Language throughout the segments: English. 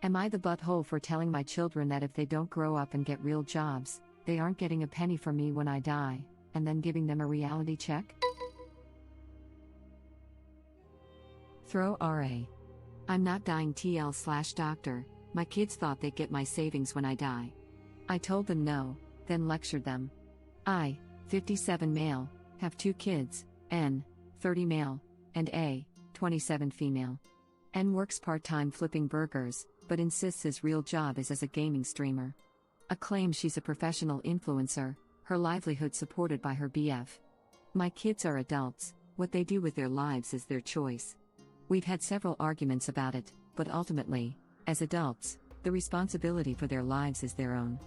Am I the butthole for telling my children that if they don't grow up and get real jobs, they aren't getting a penny from me when I die, and then giving them a reality check? Throw RA. I'm not dying TL/doctor, my kids thought they'd get my savings when I die. I told them no, then lectured them. I, 57 male, have 2 kids, N, 30 male, and A, 27 female. N works part-time flipping burgers, but insists his real job is as a gaming streamer. A claims she's a professional influencer, her livelihood supported by her BF. My kids are adults, what they do with their lives is their choice. We've had several arguments about it, but ultimately, as adults, the responsibility for their lives is their own.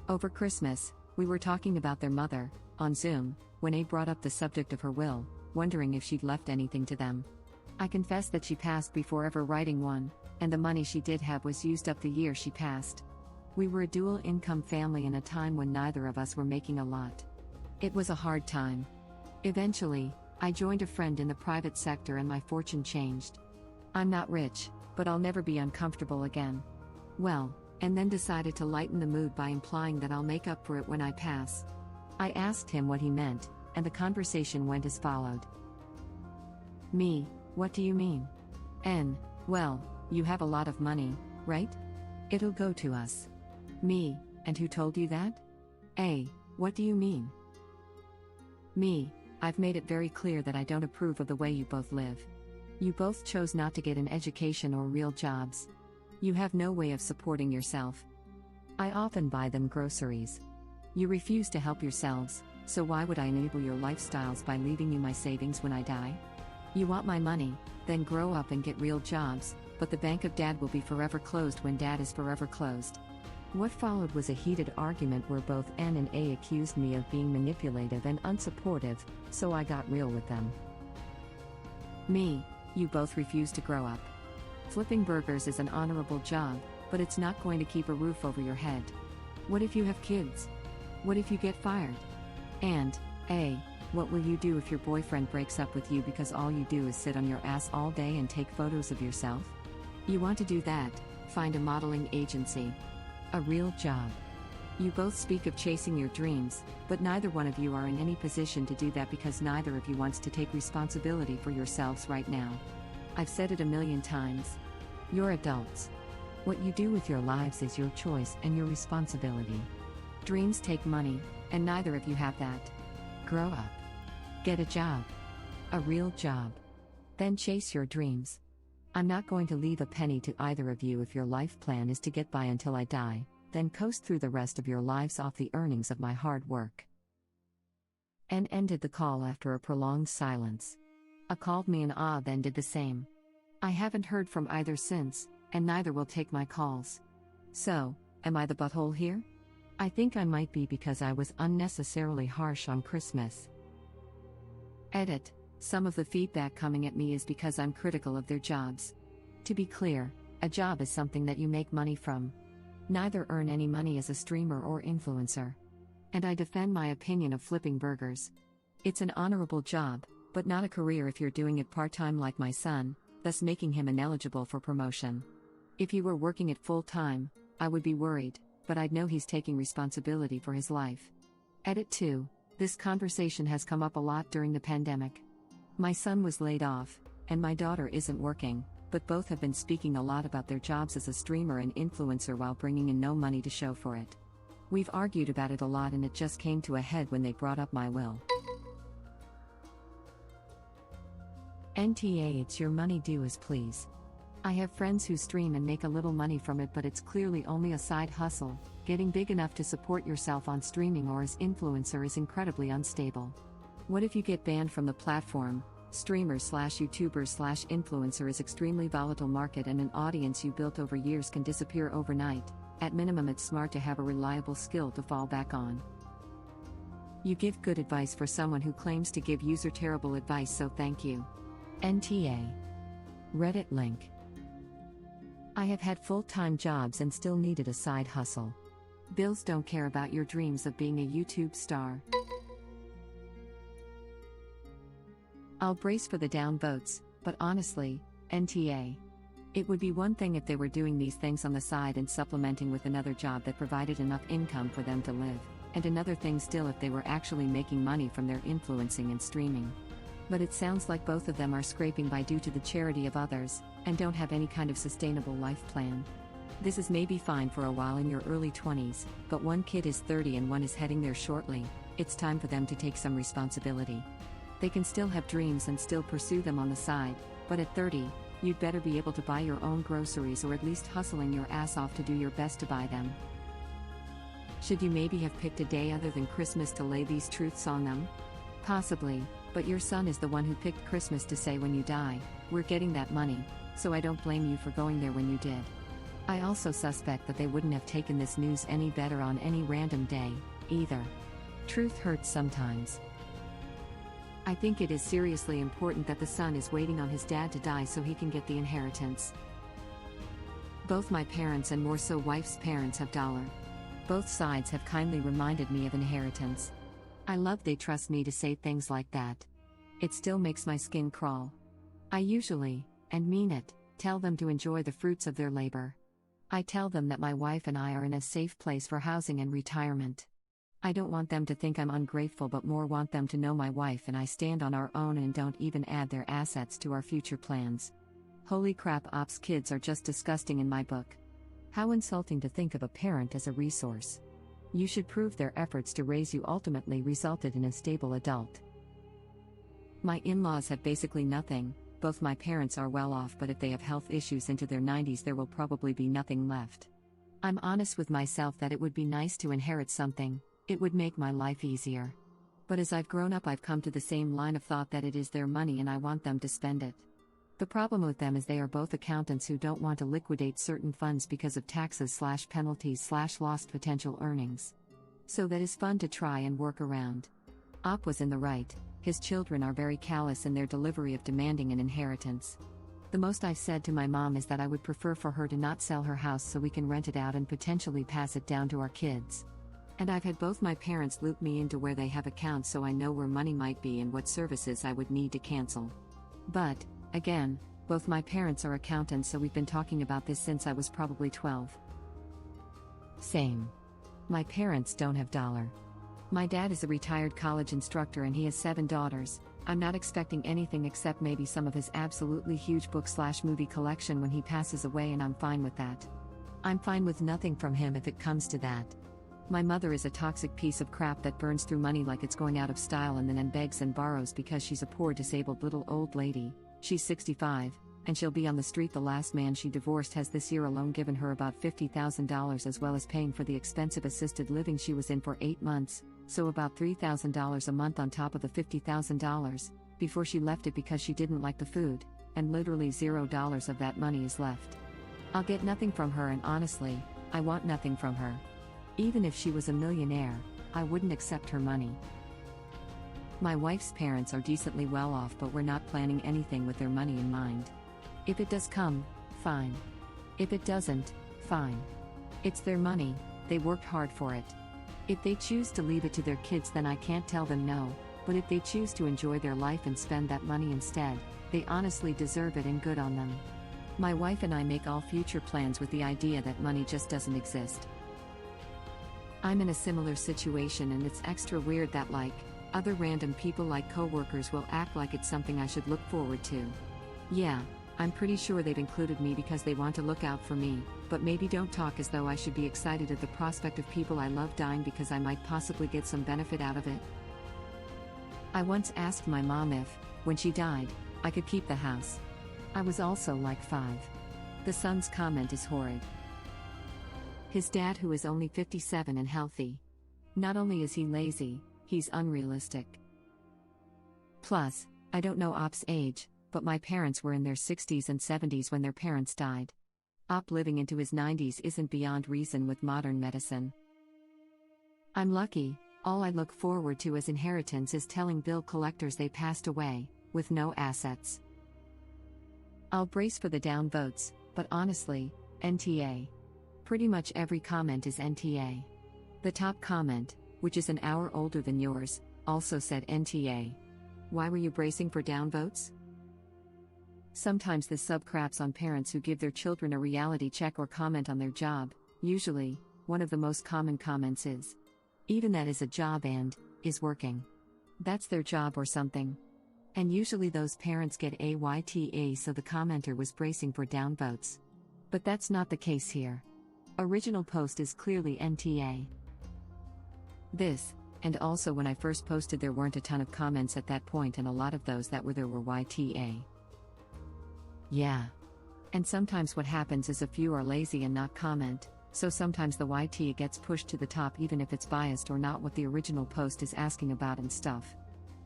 Over Christmas, we were talking about their mother, on Zoom, when A brought up the subject of her will, wondering if she'd left anything to them. I confessed that she passed before ever writing one, and the money she did have was used up the year she passed. We were a dual-income family in a time when neither of us were making a lot. It was a hard time. Eventually, I joined a friend in the private sector and my fortune changed. I'm not rich, but I'll never be uncomfortable again. Well, and then decided to lighten the mood by implying that I'll make up for it when I pass. I asked him what he meant, and the conversation went as followed. Me, what do you mean? N, well, you have a lot of money, right? It'll go to us. Me, and who told you that? A, what do you mean? Me, I've made it very clear that I don't approve of the way you both live. You both chose not to get an education or real jobs. You have no way of supporting yourself. I often buy them groceries. You refuse to help yourselves, so why would I enable your lifestyles by leaving you my savings when I die? You want my money, then grow up and get real jobs, but the bank of dad will be forever closed when dad is forever closed. What followed was a heated argument where both N and A accused me of being manipulative and unsupportive, so I got real with them. Me, you both refuse to grow up. Flipping burgers is an honorable job, but it's not going to keep a roof over your head. What if you have kids? What if you get fired? And, A, what will you do if your boyfriend breaks up with you because all you do is sit on your ass all day and take photos of yourself? You want to do that? Find a modeling agency. A real job. You both speak of chasing your dreams, but neither one of you are in any position to do that because neither of you wants to take responsibility for yourselves right now. I've said it a million times. You're adults. What you do with your lives is your choice and your responsibility. Dreams take money, and neither of you have that. Grow up. Get a job. A real job. Then chase your dreams. I'm not going to leave a penny to either of you if your life plan is to get by until I die, then coast through the rest of your lives off the earnings of my hard work. N ended the call after a prolonged silence. A called me and Ah then did the same. I haven't heard from either since, and neither will take my calls. So, am I the butthole here? I think I might be because I was unnecessarily harsh on Christmas. Edit. Some of the feedback coming at me is because I'm critical of their jobs. To be clear, a job is something that you make money from. Neither earn any money as a streamer or influencer. And I defend my opinion of flipping burgers. It's an honorable job, but not a career if you're doing it part-time like my son, thus making him ineligible for promotion. If he were working it full-time, I would be worried, but I'd know he's taking responsibility for his life. Edit 2. This conversation has come up a lot during the pandemic. My son was laid off, and my daughter isn't working, but both have been speaking a lot about their jobs as a streamer and influencer while bringing in no money to show for it. We've argued about it a lot and it just came to a head when they brought up my will. NTA, it's your money, do as please. I have friends who stream and make a little money from it, but it's clearly only a side hustle. Getting big enough to support yourself on streaming or as influencer is incredibly unstable. What if you get banned from the platform? Streamer/YouTuber/influencer is extremely volatile market, and an audience you built over years can disappear overnight. At minimum, it's smart to have a reliable skill to fall back on. You give good advice for someone who claims to give user terrible advice, so thank you. NTA. Reddit link. I have had full-time jobs and still needed a side hustle. Bills don't care about your dreams of being a YouTube star. I'll brace for the downvotes, but honestly, NTA. It would be one thing if they were doing these things on the side and supplementing with another job that provided enough income for them to live, and another thing still if they were actually making money from their influencing and streaming. But it sounds like both of them are scraping by due to the charity of others, and don't have any kind of sustainable life plan. This is maybe fine for a while in your early 20s, but one kid is 30 and one is heading there shortly. It's time for them to take some responsibility. They can still have dreams and still pursue them on the side, but at 30, you'd better be able to buy your own groceries or at least hustling your ass off to do your best to buy them. Should you maybe have picked a day other than Christmas to lay these truths on them? Possibly, but your son is the one who picked Christmas to say when you die, we're getting that money, so I don't blame you for going there when you did. I also suspect that they wouldn't have taken this news any better on any random day, either. Truth hurts sometimes. I think it is seriously important that the son is waiting on his dad to die so he can get the inheritance. Both my parents and more so wife's parents have dollar. Both sides have kindly reminded me of inheritance. I love they trust me to say things like that. It still makes my skin crawl. I usually, and mean it, tell them to enjoy the fruits of their labor. I tell them that my wife and I are in a safe place for housing and retirement. I don't want them to think I'm ungrateful but more want them to know my wife and I stand on our own and don't even add their assets to our future plans. Holy crap, ops kids are just disgusting in my book. How insulting to think of a parent as a resource. You should prove their efforts to raise you ultimately resulted in a stable adult. My in-laws have basically nothing. Both my parents are well off, but if they have health issues into their 90s there will probably be nothing left. I'm honest with myself that it would be nice to inherit something. It would make my life easier. But as I've grown up I've come to the same line of thought that it is their money and I want them to spend it. The problem with them is they are both accountants who don't want to liquidate certain funds because of taxes/penalties/lost potential earnings. So that is fun to try and work around. Op was in the right, his children are very callous in their delivery of demanding an inheritance. The most I've said to my mom is that I would prefer for her to not sell her house so we can rent it out and potentially pass it down to our kids. And I've had both my parents loop me into where they have accounts so I know where money might be and what services I would need to cancel. But, again, both my parents are accountants so we've been talking about this since I was probably 12. Same. My parents don't have dollar. My dad is a retired college instructor and he has 7 daughters. I'm not expecting anything except maybe some of his absolutely huge book/movie collection when he passes away and I'm fine with that. I'm fine with nothing from him if it comes to that. My mother is a toxic piece of crap that burns through money like it's going out of style and then begs and borrows because she's a poor disabled little old lady. She's 65, and she'll be on the street. The last man she divorced has this year alone given her about $50,000 as well as paying for the expensive assisted living she was in for 8 months, so about $3,000 a month on top of the $50,000, before she left it because she didn't like the food, and literally $0 of that money is left. I'll get nothing from her and honestly, I want nothing from her. Even if she was a millionaire, I wouldn't accept her money. My wife's parents are decently well off but we're not planning anything with their money in mind. If it does come, fine. If it doesn't, fine. It's their money, they worked hard for it. If they choose to leave it to their kids then I can't tell them no, but if they choose to enjoy their life and spend that money instead, they honestly deserve it and good on them. My wife and I make all future plans with the idea that money just doesn't exist. I'm in a similar situation and it's extra weird that other random people like coworkers will act like it's something I should look forward to. Yeah, I'm pretty sure they've included me because they want to look out for me, but maybe don't talk as though I should be excited at the prospect of people I love dying because I might possibly get some benefit out of it. I once asked my mom if, when she died, I could keep the house. I was also 5. The son's comment is horrid. His dad, who is only 57 and healthy. Not only is he lazy, he's unrealistic. Plus, I don't know Op's age, but my parents were in their 60s and 70s when their parents died. Op living into his 90s isn't beyond reason with modern medicine. I'm lucky, all I look forward to as inheritance is telling bill collectors they passed away, with no assets. I'll brace for the down votes, but honestly, NTA. Pretty much every comment is NTA. The top comment, which is an hour older than yours, also said NTA. Why were you bracing for down votes? Sometimes this sub craps on parents who give their children a reality check or comment on their job. Usually, one of the most common comments is, "Even that is a job and is working. That's their job or something." And usually those parents get AYTA, so the commenter was bracing for downvotes. But that's not the case here. Original post is clearly NTA. This, and also when I first posted there weren't a ton of comments at that point, and a lot of those that were there were YTA. Yeah. And sometimes what happens is a few are lazy and not comment, so sometimes the YTA gets pushed to the top even if it's biased or not what the original post is asking about and stuff.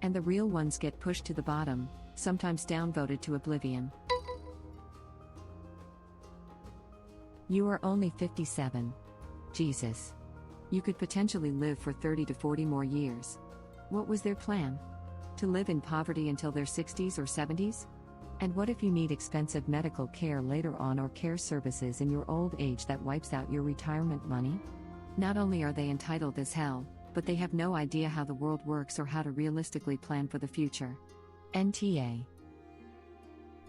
And the real ones get pushed to the bottom, sometimes downvoted to oblivion. You are only 57. Jesus. You could potentially live for 30 to 40 more years. What was their plan? To live in poverty until their 60s or 70s? And what if you need expensive medical care later on or care services in your old age that wipes out your retirement money? Not only are they entitled as hell, but they have no idea how the world works or how to realistically plan for the future. NTA.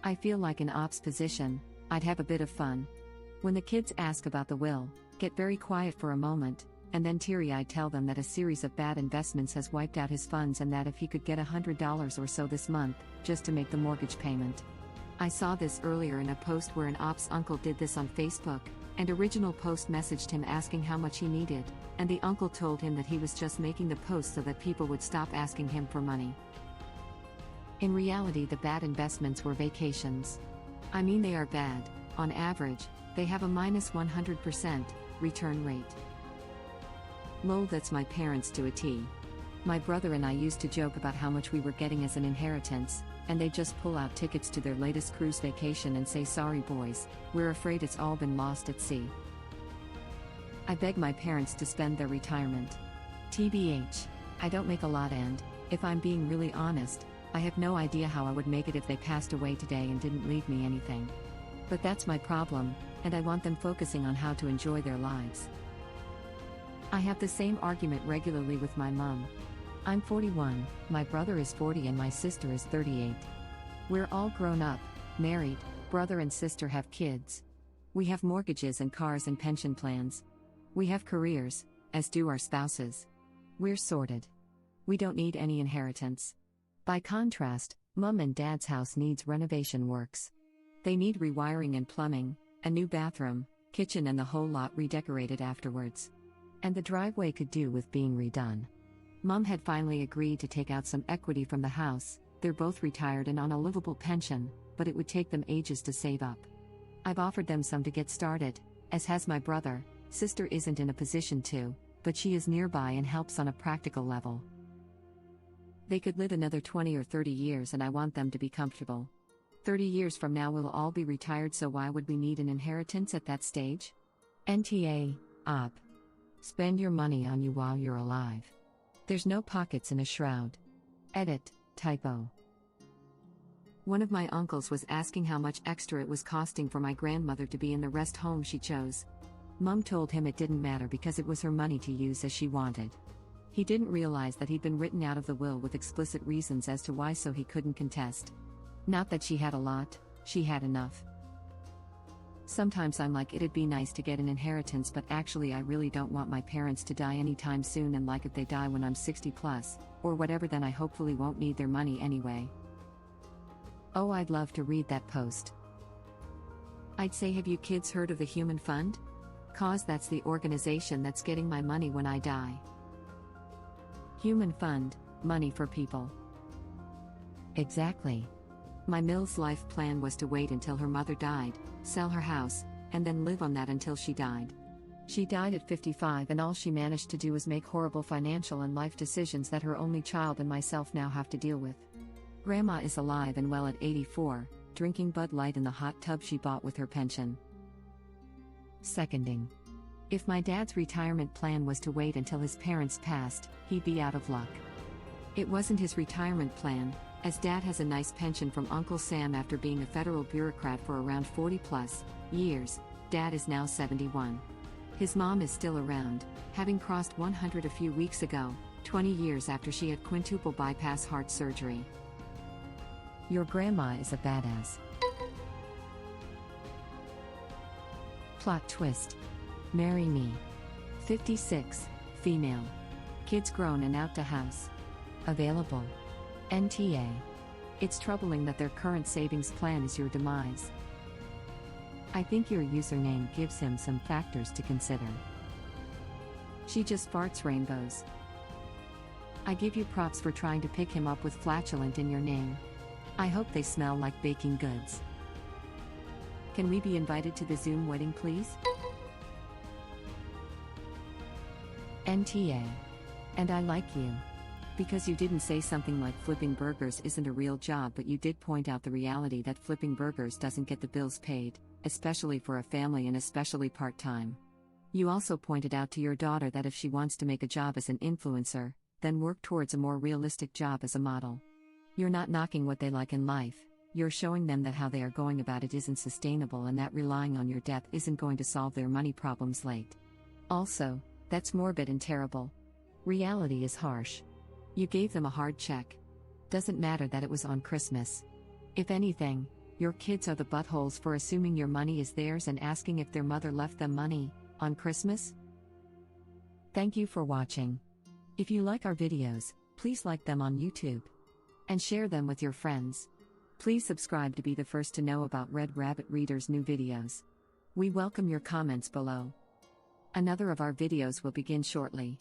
I feel like in Op's position, I'd have a bit of fun. When the kids ask about the will, get very quiet for a moment, and then teary-eyed tell them that a series of bad investments has wiped out his funds and that if he could get $100 or so this month, just to make the mortgage payment. I saw this earlier in a post where an Op's uncle did this on Facebook, and original post messaged him asking how much he needed, and the uncle told him that he was just making the post so that people would stop asking him for money. In reality, the bad investments were vacations. I mean, they are bad. On average, they have a -100% return rate. Lol, that's my parents to a T. My brother and I used to joke about how much we were getting as an inheritance, and they just pull out tickets to their latest cruise vacation and say, "Sorry boys, we're afraid it's all been lost at sea." I beg my parents to spend their retirement. TBH, I don't make a lot, and, if I'm being really honest, I have no idea how I would make it if they passed away today and didn't leave me anything. But that's my problem, and I want them focusing on how to enjoy their lives. I have the same argument regularly with my mom. I'm 41, my brother is 40 and my sister is 38. We're all grown up, married, brother and sister have kids. We have mortgages and cars and pension plans. We have careers, as do our spouses. We're sorted. We don't need any inheritance. By contrast, Mum and Dad's house needs renovation works. They need rewiring and plumbing, a new bathroom, kitchen and the whole lot redecorated afterwards. And the driveway could do with being redone. Mum had finally agreed to take out some equity from the house. They're both retired and on a livable pension, but it would take them ages to save up. I've offered them some to get started, as has my brother. Sister isn't in a position to, but she is nearby and helps on a practical level. They could live another 20 or 30 years and I want them to be comfortable. 30 years from now we'll all be retired, so why would we need an inheritance at that stage? NTA, Op. Spend your money on you while you're alive. There's no pockets in a shroud. Edit, typo. One of my uncles was asking how much extra it was costing for my grandmother to be in the rest home she chose. Mum told him it didn't matter because it was her money to use as she wanted. He didn't realize that he'd been written out of the will with explicit reasons as to why, so he couldn't contest. Not that she had a lot, she had enough. Sometimes I'm like, it'd be nice to get an inheritance, but actually I really don't want my parents to die anytime soon, and like if they die when I'm 60 plus, or whatever, then I hopefully won't need their money anyway. Oh, I'd love to read that post. I'd say, have you kids heard of the Human Fund? 'Cause that's the organization that's getting my money when I die. Human Fund, money for people. Exactly. My Mill's life plan was to wait until her mother died, sell her house, and then live on that until she died. She died at 55 and all she managed to do was make horrible financial and life decisions that her only child and myself now have to deal with. Grandma is alive and well at 84, drinking Bud Light in the hot tub she bought with her pension. Seconding. If my dad's retirement plan was to wait until his parents passed, he'd be out of luck. It wasn't his retirement plan, as Dad has a nice pension from Uncle Sam after being a federal bureaucrat for around 40 plus years. Dad is now 71. His mom is still around, having crossed 100 a few weeks ago, 20 years after she had quintuple bypass heart surgery. Your grandma is a badass. Plot twist. Marry me. 56, female. Kids grown and out to house. Available. NTA. It's troubling that their current savings plan is your demise. I think your username gives him some factors to consider. She just farts rainbows. I give you props for trying to pick him up with flatulent in your name. I hope they smell like baking goods. Can we be invited to the Zoom wedding, please? NTA. And I like you. Because you didn't say something like flipping burgers isn't a real job, but you did point out the reality that flipping burgers doesn't get the bills paid, especially for a family and especially part-time. You also pointed out to your daughter that if she wants to make a job as an influencer, then work towards a more realistic job as a model. You're not knocking what they like in life, you're showing them that how they are going about it isn't sustainable and that relying on your death isn't going to solve their money problems late. Also, that's morbid and terrible. Reality is harsh. You gave them a hard check. Doesn't matter that it was on Christmas. If anything, your kids are the buttholes for assuming your money is theirs and asking if their mother left them money on Christmas. Thank you for watching. If you like our videos, please like them on YouTube and share them with your friends. Please subscribe to be the first to know about Red Rabbit Reader's new videos. We welcome your comments below. Another of our videos will begin shortly.